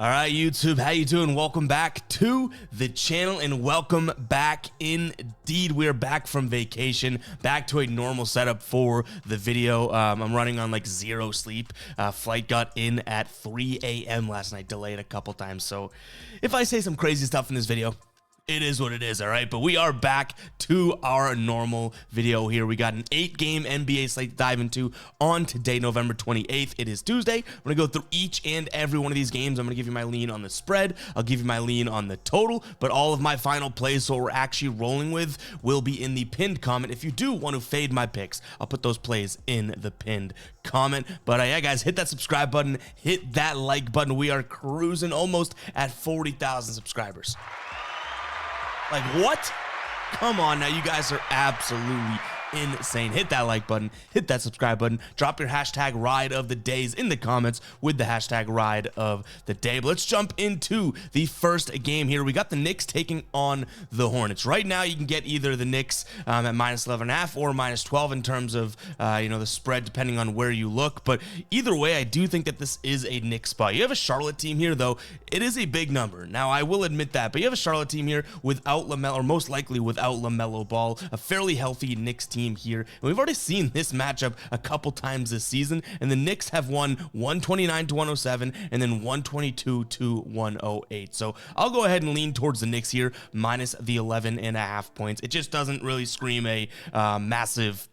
All right, YouTube, how you doing? Welcome back to the channel and welcome back indeed. We're back from vacation, back to a normal setup for the video. I'm running on like zero sleep. Flight got in at 3 a.m. last night, delayed a couple times. So if I say some crazy stuff in this video, it is what it is, all right? But we are back to our normal video here. We got an 8-game NBA slate to dive into on today, November 28th. It is Tuesday. We're going to go through each and every one of these games. I'm going to give you my lean on the spread. I'll give you my lean on the total. But all of my final plays, so what we're actually rolling with, will be in the pinned comment. If you do want to fade my picks, I'll put those plays in the pinned comment. But yeah, guys, hit that subscribe button. Hit that like button. We are cruising almost at 40,000 subscribers. Like, what? Come on now, you guys are absolutely insane. Hit that like button, hit that subscribe button, drop your hashtag ride of the days in the comments with the hashtag ride of the day. But let's jump into the first game here. We got the Knicks taking on the Hornets. Right now, you can get either the Knicks at -11.5 or -12 in terms of the spread, depending on where you look. But either way, I do think that this is a Knicks spot. You have a Charlotte team here, though. It is a big number. Now, I will admit that, but you have a Charlotte team here without LaMelo, or most likely without LaMelo Ball, a fairly healthy Knicks team here. And we've already seen this matchup a couple times this season, and the Knicks have won 129-107 and then 122-108. So I'll go ahead and lean towards the Knicks here, minus the 11.5 points. It just doesn't really scream a massive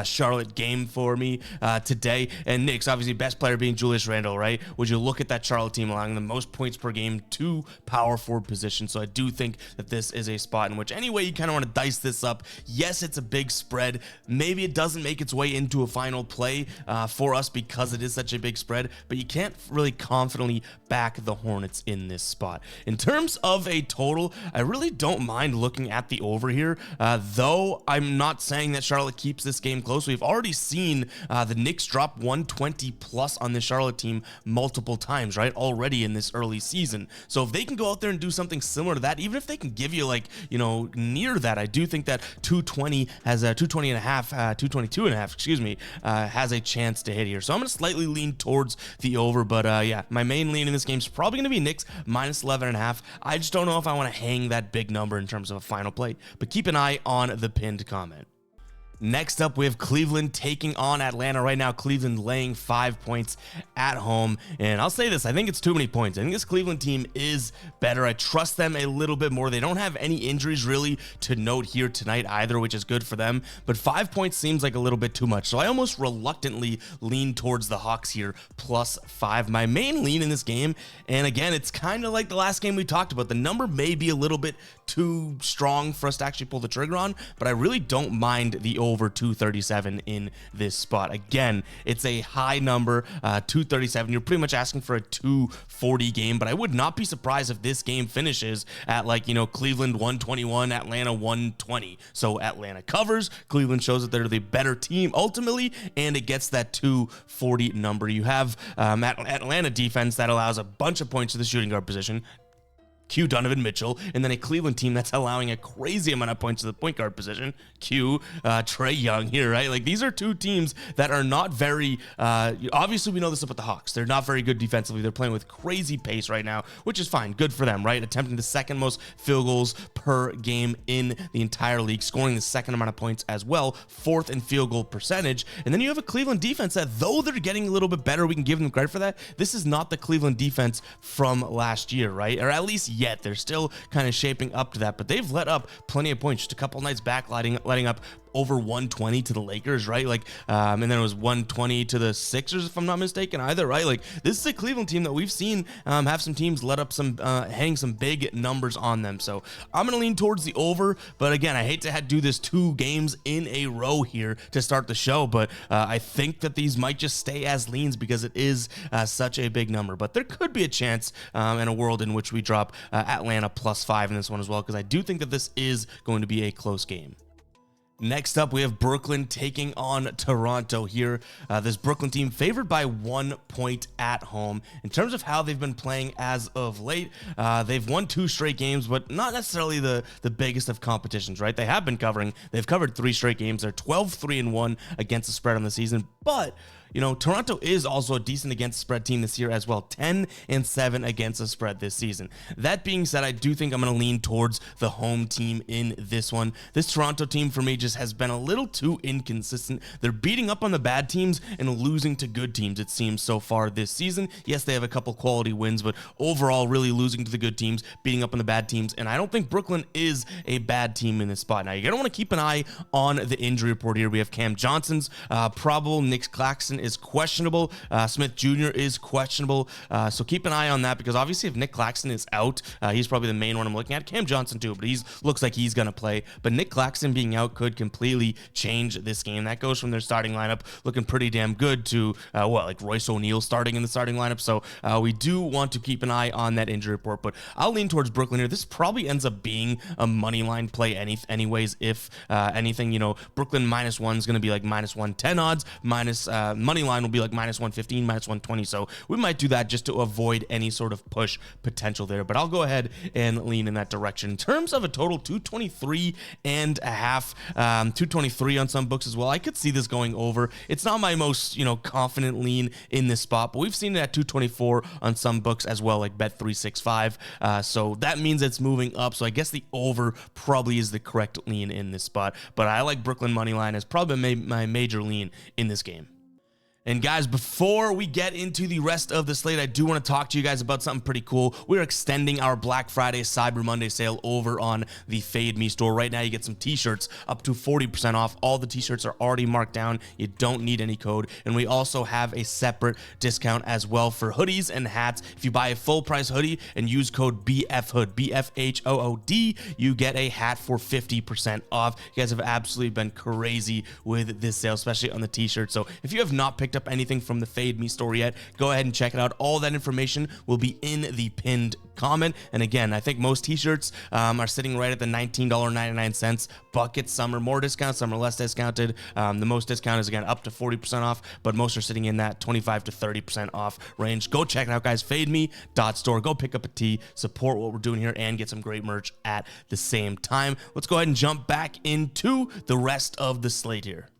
Charlotte game for me today. And Knicks, obviously best player being Julius Randle, right? Would you look at that Charlotte team allowing the most points per game to power forward position? So I do think that this is a spot in which anyway you kind of want to dice this up. Yes, it's a big spread. Maybe it doesn't make its way into a final play for us because it is such a big spread, but you can't really confidently back the Hornets in this spot. In terms of a total, I really don't mind looking at the over here, though I'm not saying that Charlotte keeps this game close. We've already seen the Knicks drop 120 plus on the Charlotte team multiple times, right? Already in this early season. So if they can go out there and do something similar to that, even if they can give you like, near that, I do think that 220 has a 222.5, excuse me, has a chance to hit here. So I'm going to slightly lean towards the over, but yeah, my main lean in this game is probably going to be Knicks minus 11.5. I just don't know if I want to hang that big number in terms of a final play, but keep an eye on the pinned comment. Next up, we have Cleveland taking on Atlanta. Right now, Cleveland laying 5 points at home. And I'll say this, I think it's too many points. I think this Cleveland team is better. I trust them a little bit more. They don't have any injuries really to note here tonight either, which is good for them. But 5 points seems like a little bit too much. So I almost reluctantly lean towards the Hawks here, +5. My main lean in this game, and again, it's kind of like the last game we talked about. The number may be a little bit too strong for us to actually pull the trigger on, but I really don't mind the over 237 in this spot. Again, it's a high number, 237. You're pretty much asking for a 240 game, but I would not be surprised if this game finishes at like, Cleveland 121, Atlanta 120. So Atlanta covers, Cleveland shows that they're the better team ultimately, and it gets that 240 number. You have Atlanta defense that allows a bunch of points to the shooting guard position, Q Donovan Mitchell, and then a Cleveland team that's allowing a crazy amount of points to the point guard position, Q Trae Young here, right? Like, these are two teams that are not very, obviously we know this about the Hawks. They're not very good defensively. They're playing with crazy pace right now, which is fine. Good for them, right? Attempting the second most field goals per game in the entire league, scoring the second amount of points as well, 4th in field goal percentage. And then you have a Cleveland defense that, though they're getting a little bit better, we can give them credit for that. This is not the Cleveland defense from last year, right? Or at least yet. They're still kind of shaping up to that, but they've let up plenty of points. Just a couple nights back, letting up over 120 to the Lakers, right? Like, and then it was 120 to the Sixers, if I'm not mistaken either, right? Like, this is a Cleveland team that we've seen have some teams let up some, hang some big numbers on them. So I'm going to lean towards the over, but again, I hate to do this 2 games in a row here to start the show, but I think that these might just stay as leans because it is such a big number. But there could be a chance in a world in which we drop Atlanta +5 in this one as well, because I do think that this is going to be a close game. Next up, we have Brooklyn taking on Toronto here. This Brooklyn team favored by 1 point at home. In terms of how they've been playing as of late, they've won 2 straight games, but not necessarily the biggest of competitions, right? They have been covering. They've covered 3 straight games. They're 12-3-1 against the spread on the season, but Toronto is also a decent against spread team this year as well, 10-7 against the spread this season. That being said, I do think I'm going to lean towards the home team in this one. This Toronto team for me just has been a little too inconsistent. They're beating up on the bad teams and losing to good teams, it seems, so far this season. Yes, they have a couple quality wins, but overall really losing to the good teams, beating up on the bad teams, and I don't think Brooklyn is a bad team in this spot. Now, you're going to want to keep an eye on the injury report here. We have Cam Johnson's probable, Nick Claxton is questionable, Smith Jr. is questionable, so keep an eye on that, because obviously if Nick Claxton is out, he's probably the main one I'm looking at. Cam Johnson too, but he looks like he's going to play, but Nick Claxton being out could completely change this game. That goes from their starting lineup looking pretty damn good to like Royce O'Neal starting in the starting lineup, so we do want to keep an eye on that injury report, but I'll lean towards Brooklyn here. This probably ends up being a money line play anyways, if anything. Brooklyn -1 is going to be like -110 odds, money line will be like -115, -120, so we might do that just to avoid any sort of push potential there, but I'll go ahead and lean in that direction. In terms of a total, 223.5, 223 on some books as well. I could see this going over. It's not my most confident lean in this spot, but we've seen it at 224 on some books as well, like Bet365, so that means it's moving up, so I guess the over probably is the correct lean in this spot, but I like Brooklyn money line as probably my major lean in this game. And guys, before we get into the rest of the slate, I do want to talk to you guys about something pretty cool. We're extending our Black Friday, Cyber Monday sale over on the Fade Me store. Right now, you get some t-shirts up to 40% off. All the t-shirts are already marked down. You don't need any code. And we also have a separate discount as well for hoodies and hats. If you buy a full price hoodie and use code BFHOOD, BFHOOD, you get a hat for 50% off. You guys have absolutely been crazy with this sale, especially on the t-shirt. So if you have not picked up anything from the Fade Me store yet, go ahead and check it out. All that information will be in the pinned comment. And again, I think most t-shirts are sitting right at the $19.99 bucket. Some are more discounted, some are less discounted. The most discount is again up to 40% off, but most are sitting in that 25 to 30% off range. Go check it out, guys. FadeMe.store. Go pick up a tee, support what we're doing here, and get some great merch at the same time. Let's go ahead and jump back into the rest of the slate here.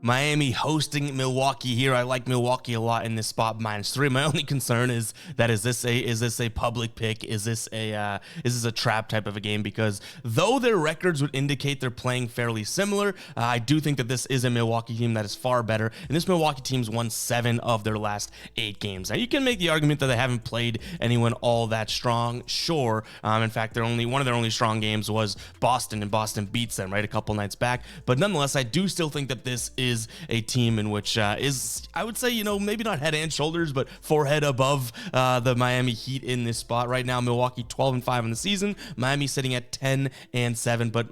Miami hosting Milwaukee here. I like Milwaukee a lot in this spot, -3. My only concern is that is this a public pick? Is this a trap type of a game? Because though their records would indicate they're playing fairly similar, I do think that this is a Milwaukee team that is far better. And this Milwaukee team's won 7 of their last 8 games. Now you can make the argument that they haven't played anyone all that strong. Sure. In fact, one of their only strong games was Boston, and Boston beats them right a couple nights back. But nonetheless, I do still think that this is a team in which is, I would say, maybe not head and shoulders, but forehead above the Miami Heat in this spot right now. Milwaukee 12-5 in the season. Miami sitting at 10-7, but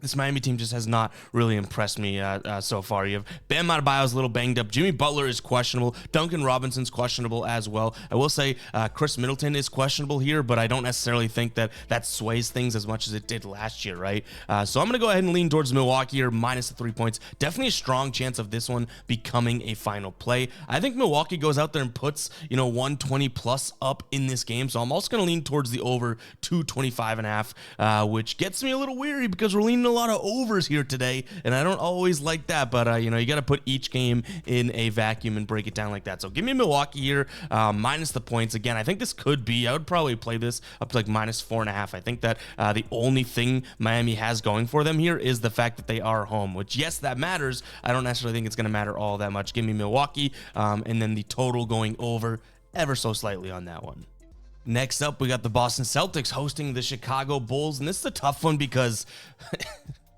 this Miami team just has not really impressed me so far. You have Bam Adebayo's a little banged up. Jimmy Butler is questionable. Duncan Robinson's questionable as well. I will say Chris Middleton is questionable here, but I don't necessarily think that sways things as much as it did last year, right? So I'm going to go ahead and lean towards Milwaukee here, minus the 3 points. Definitely a strong chance of this one becoming a final play. I think Milwaukee goes out there and puts, 120 plus up in this game. So I'm also going to lean towards the over 225.5, which gets me a little weary because we're leaning a lot of overs here today, and I don't always like that, but you got to put each game in a vacuum and break it down like that. So give me Milwaukee here, minus the points. Again, I think this could be, I would probably play this up to like -4.5. I think that the only thing Miami has going for them here is the fact that they are home, which, yes, that matters. I don't necessarily think it's going to matter all that much. Give me Milwaukee, and then the total going over ever so slightly on that one. Next up, we got the Boston Celtics hosting the Chicago Bulls, and this is a tough one because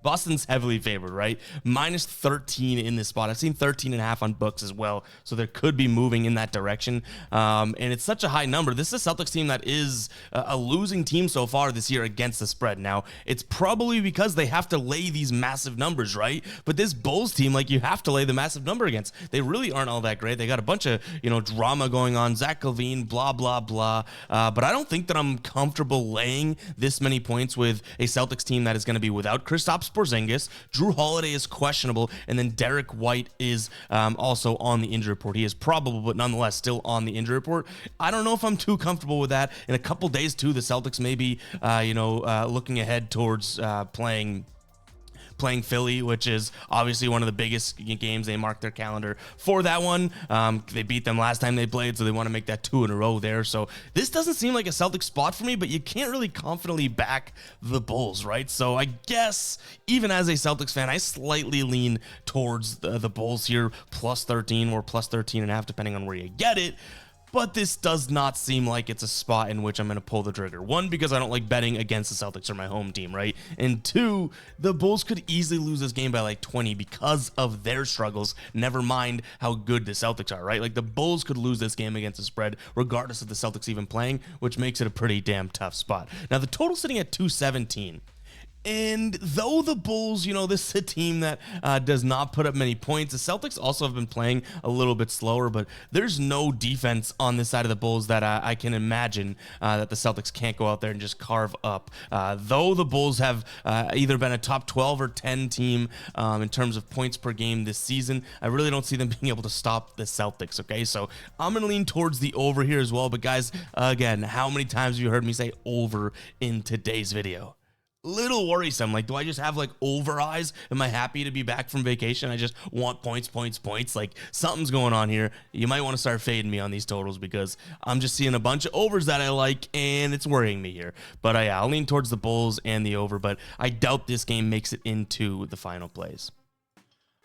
Boston's heavily favored, right? -13 in this spot. I've seen 13.5 on books as well, so there could be moving in that direction. And it's such a high number. This is a Celtics team that is a losing team so far this year against the spread. Now, it's probably because they have to lay these massive numbers, right? But this Bulls team, you have to lay the massive number against. They really aren't all that great. They got a bunch of, drama going on. Zach LaVine, blah, blah, blah. But I don't think that I'm comfortable laying this many points with a Celtics team that is going to be without Kristaps Porzingis. Drew Holiday is questionable, and then Derek White is also on the injury report. He is probable, but nonetheless still on the injury report. I don't know if I'm too comfortable with that. In a couple days, too, the Celtics may be, looking ahead towards playing playing Philly, which is obviously one of the biggest games. They marked their calendar for that one. They beat them last time they played, so they want to make that 2 in a row there. So this doesn't seem like a Celtics spot for me, but you can't really confidently back the Bulls, right? So I guess even as a Celtics fan, I slightly lean towards the Bulls here, plus 13 or plus 13.5, depending on where you get it. But this does not seem like it's a spot in which I'm going to pull the trigger. One, because I don't like betting against the Celtics or my home team, right? And two, the Bulls could easily lose this game by like 20 because of their struggles, never mind how good the Celtics are, right? Like the Bulls could lose this game against the spread regardless of the Celtics even playing, which makes it a pretty damn tough spot. Now, the total's sitting at 217. And though the Bulls, this is a team that does not put up many points, the Celtics also have been playing a little bit slower, but there's no defense on this side of the Bulls that I can imagine that the Celtics can't go out there and just carve up. Though the Bulls have either been a top 12 or 10 team in terms of points per game this season, I really don't see them being able to stop the Celtics, okay? So I'm going to lean towards the over here as well, but guys, again, how many times have you heard me say over in today's video? Little worrisome. Like, do I just have like over eyes? Am I happy to be back from vacation? I just want points. Like, something's going on here. You might want to start fading me on these totals because I'm just seeing a bunch of overs that I like and it's worrying me here. But yeah, I'll lean towards the Bulls and the over, but I doubt this game makes it into the final plays.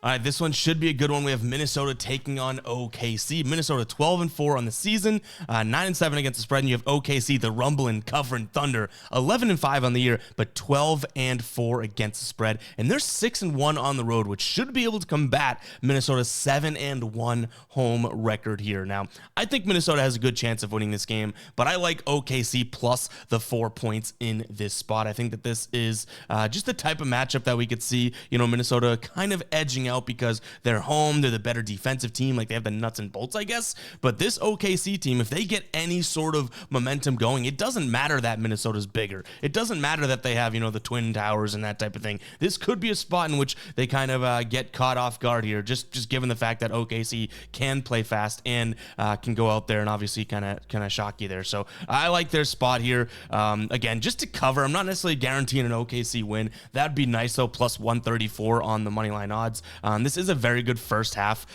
All right, this one should be a good one. We have Minnesota taking on OKC. Minnesota 12-4 on the season, 9-7 against the spread, and you have OKC, the rumbling, covering Thunder, 11-5 on the year, but 12-4 against the spread, and they're 6-1 on the road, which should be able to combat Minnesota's 7-1 home record here. Now, I think Minnesota has a good chance of winning this game, but I like OKC plus the 4 points in this spot. I think that this is just the type of matchup that we could see, Minnesota kind of edging out because they're home, they're the better defensive team, like they have the nuts and bolts, I guess. But this OKC team, if they get any sort of momentum going, it doesn't matter that Minnesota's bigger. It doesn't matter that they have, the Twin Towers and that type of thing. This could be a spot in which they kind of get caught off guard here, just given the fact that OKC can play fast and can go out there and obviously kind of shock you there. So I like their spot here. Again, just to cover, I'm not necessarily guaranteeing an OKC win. That'd be nice though, plus 134 on the money line odds. This is a very good first half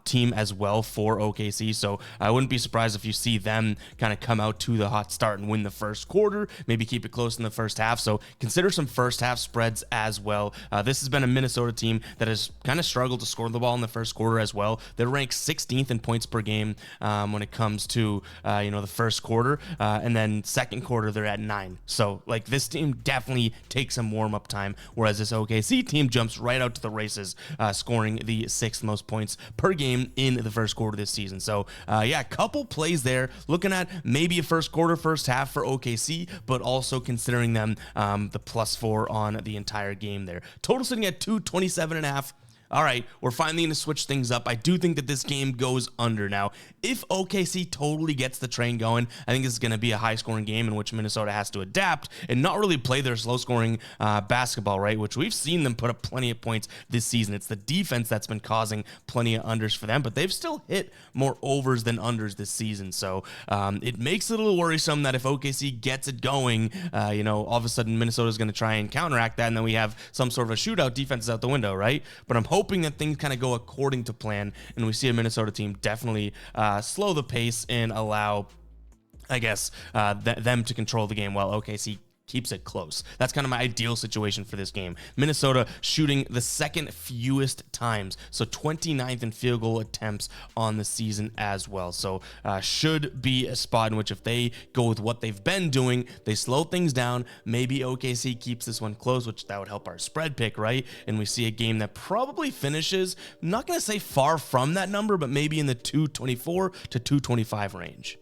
team as well for OKC, so I wouldn't be surprised if you see them kind of come out to the hot start and win the first quarter, maybe keep it close in the first half, so consider some first half spreads as well. This has been a Minnesota team that has kind of struggled to score the ball in the first quarter as well. They're ranked 16th in points per game when it comes to the first quarter, and then second quarter they're at 9. So like this team definitely takes some warm-up time, whereas this OKC team jumps right out to the races, scoring the 6th most points per game in the first quarter this season. So yeah, a couple plays there, looking at maybe a first quarter, first half for OKC, but also considering them the +4 on the entire game there. Total sitting at 227.5. All right, we're finally going to switch things up. I do think that this game goes under. Now, if OKC totally gets the train going, I think this is going to be a high-scoring game in which Minnesota has to adapt and not really play their slow-scoring basketball, right, which we've seen them put up plenty of points this season. It's the defense that's been causing plenty of unders for them, but they've still hit more overs than unders this season. So it makes it a little worrisome that if OKC gets it going, all of a sudden Minnesota's going to try and counteract that, and then we have some sort of a shootout. Defense is out the window, right? But I'm hoping that things kind of go according to plan, and we see a Minnesota team definitely slow the pace and allow, I guess, them to control the game while OKC keeps it close. That's kind of my ideal situation for this game. Minnesota shooting the second fewest times, so 29th in field goal attempts on the season as well. So should be a spot in which if they go with what they've been doing, they slow things down, maybe OKC keeps this one close, which that would help our spread pick, right? And we see a game that probably finishes, I'm not going to say far from that number, but maybe in the 224 to 225 range.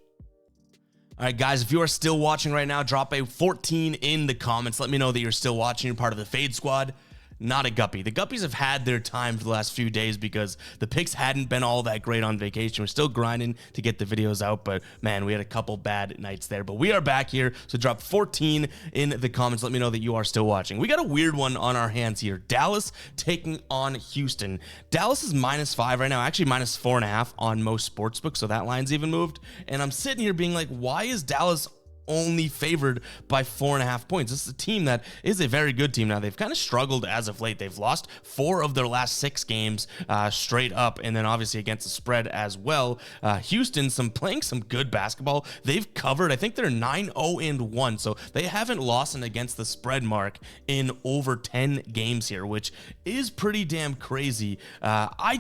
All right, guys, if you are still watching right now, drop a 14 in the comments. Let me know that you're still watching. You're part of the Fade Squad. Not a guppy. The guppies have had their time for the last few days because the picks hadn't been all that great on vacation. We're still grinding to get the videos out, but man, we had a couple bad nights there. But we are back here, so drop 14 in the comments. Let me know that you are still watching. We got a weird one on our hands here. Dallas taking on Houston. Dallas is -5 right now, actually -4.5 on most sportsbooks, so that line's even moved. And I'm sitting here being like, why is Dallas only favored by 4.5 points. This is a team that is a very good team now. They've kind of struggled as of late. They've lost 4 of their last 6 games straight up, and then obviously against the spread as well. Houston, playing some good basketball. They've covered, I think they're 9-0-1, so they haven't lost an against the spread mark in over 10 games here, which is pretty damn crazy. I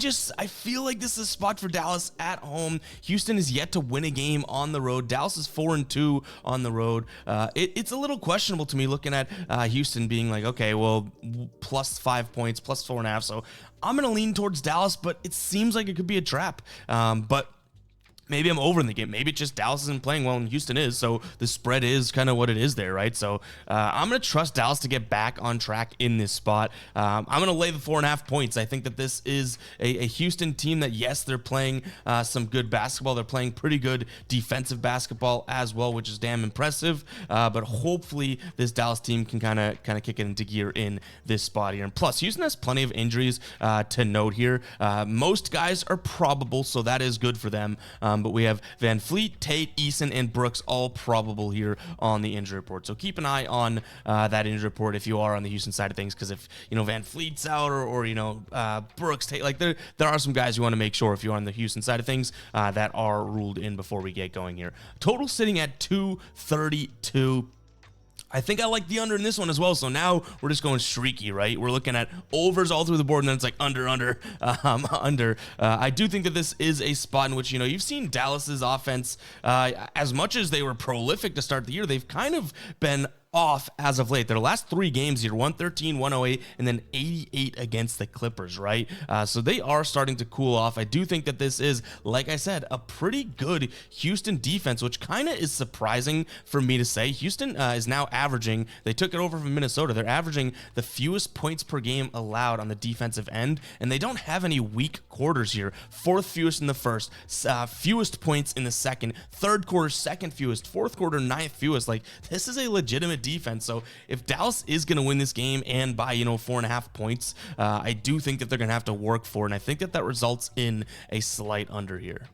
feel like this is a spot for Dallas at home. Houston is yet to win a game on the road. Dallas is 4-2 on the road. It's a little questionable to me looking at Houston being like, okay, well, plus 5 points, plus 4.5. So I'm going to lean towards Dallas, but it seems like it could be a trap. But maybe I'm over in the game. Maybe it's just Dallas isn't playing well and Houston is, so the spread is kind of what it is there, right? So I'm going to trust Dallas to get back on track in this spot. I'm going to lay the 4.5 points. I think that this is a Houston team that, yes, they're playing some good basketball. They're playing pretty good defensive basketball as well, which is damn impressive. But hopefully this Dallas team can kind of kick it into gear in this spot here. And plus, Houston has plenty of injuries to note here. Most guys are probable, so that is good for them. But we have Van Fleet, Tate, Eason, and Brooks all probable here on the injury report. So keep an eye on that injury report if you are on the Houston side of things, because if Van Fleet's out or Brooks, Tate, like there are some guys you want to make sure if you're on the Houston side of things that are ruled in before we get going here. Total sitting at 232. I think I like the under in this one as well. So now we're just going streaky, right? We're looking at overs all through the board, and then it's like under. I do think that this is a spot in which, you've seen Dallas's offense, as much as they were prolific to start the year, they've kind of been off as of late. Their last 3 games here, 113, 108, and then 88 against the Clippers, right? So they are starting to cool off. I do think that this is, like I said, a pretty good Houston defense, which kind of is surprising for me to say. Houston is now averaging, they took it over from Minnesota, they're averaging the fewest points per game allowed on the defensive end, and they don't have any weak quarters here. 4th fewest in the first, fewest points in the second, 3rd quarter, 2nd fewest, 4th quarter, 9th fewest. Like, this is a legitimate defense. So if Dallas is going to win this game and by 4.5 points, I do think that they're going to have to work for it, and I think that results in a slight under here.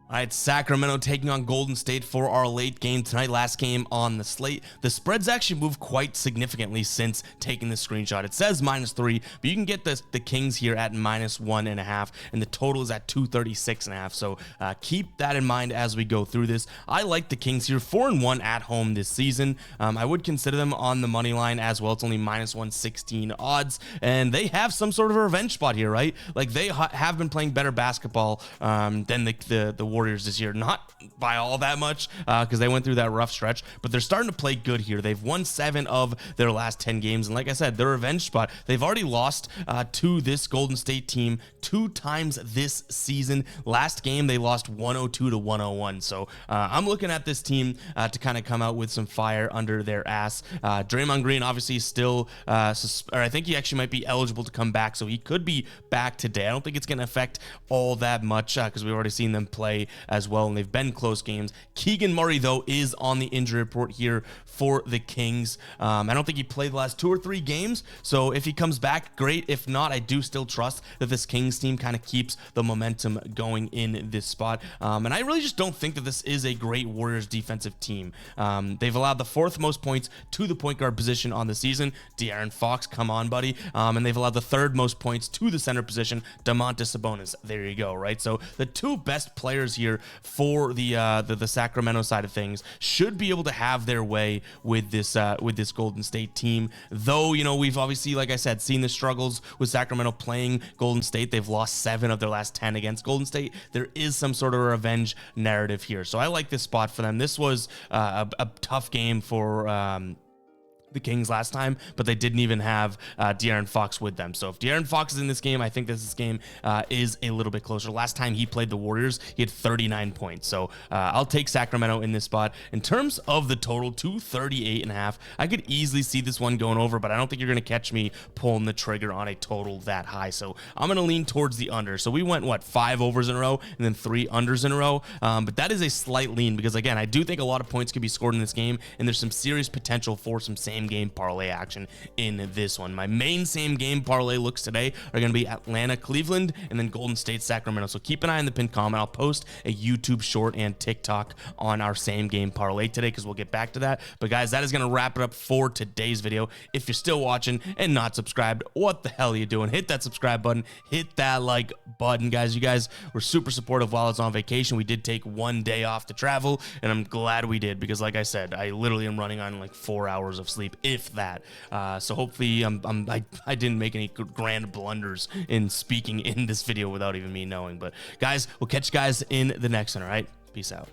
All right, Sacramento taking on Golden State for our late game tonight. Last game on the slate. The spreads actually moved quite significantly since taking the screenshot. It says -3, but you can get the Kings here at -1.5, and the total is at 236.5. So keep that in mind as we go through this. I like the Kings here, 4-1 at home this season. I would consider them on the money line as well. It's only -116 odds, and they have some sort of a revenge spot here, right? Like they have been playing better basketball than the Warriors this year, not by all that much because they went through that rough stretch, but they're starting to play good here. They've won 7 of their last 10 games, and like I said, their revenge spot, they've already lost to this Golden State team 2 times this season. Last game they lost 102-101. So I'm looking at this team to kind of come out with some fire under their ass. Draymond Green obviously is still or I think he actually might be eligible to come back, so he could be back today. I don't think it's going to affect all that much because we've already seen them play as well, and they've been close games. Keegan Murray, though, is on the injury report here for the Kings. I don't think he played the last 2 or 3 games, so if he comes back, great. If not, I do still trust that this Kings team kind of keeps the momentum going in this spot, and I really just don't think that this is a great Warriors defensive team. They've allowed the 4th most points to the point guard position on the season. De'Aaron Fox, come on, buddy. And they've allowed the 3rd most points to the center position, Domantas Sabonis. There you go, right? So the 2 best players here for the Sacramento side of things should be able to have their way with this Golden State team. Though, we've obviously, like I said, seen the struggles with Sacramento playing Golden State. They've lost 7 of their last 10 against Golden State. There is some sort of revenge narrative here. So I like this spot for them. This was a tough game for the Kings last time, but they didn't even have De'Aaron Fox with them. So if De'Aaron Fox is in this game, I think this game is a little bit closer. Last time he played the Warriors, he had 39 points. So I'll take Sacramento in this spot. In terms of the total, 238.5, I could easily see this one going over, but I don't think you're going to catch me pulling the trigger on a total that high. So I'm going to lean towards the under. So we went, 5 overs in a row and then 3 unders in a row. But that is a slight lean because, again, I do think a lot of points could be scored in this game, and there's some serious potential for some same same game parlay action in this one. My main same game parlay looks today are going to be Atlanta, Cleveland, and then Golden State, Sacramento. So keep an eye on the pinned comment. I'll post a YouTube short and TikTok on our same game parlay today because we'll get back to that. But guys, that is going to wrap it up for today's video. If you're still watching and not subscribed, what the hell are you doing? Hit that subscribe button, hit that like button, guys. You guys were super supportive while I was on vacation. We did take one day off to travel, and I'm glad we did because, like I said, I literally am running on like 4 hours of sleep, if that. So hopefully I didn't make any grand blunders in speaking in this video without even me knowing. But guys, we'll catch you guys in the next one. All right, peace out.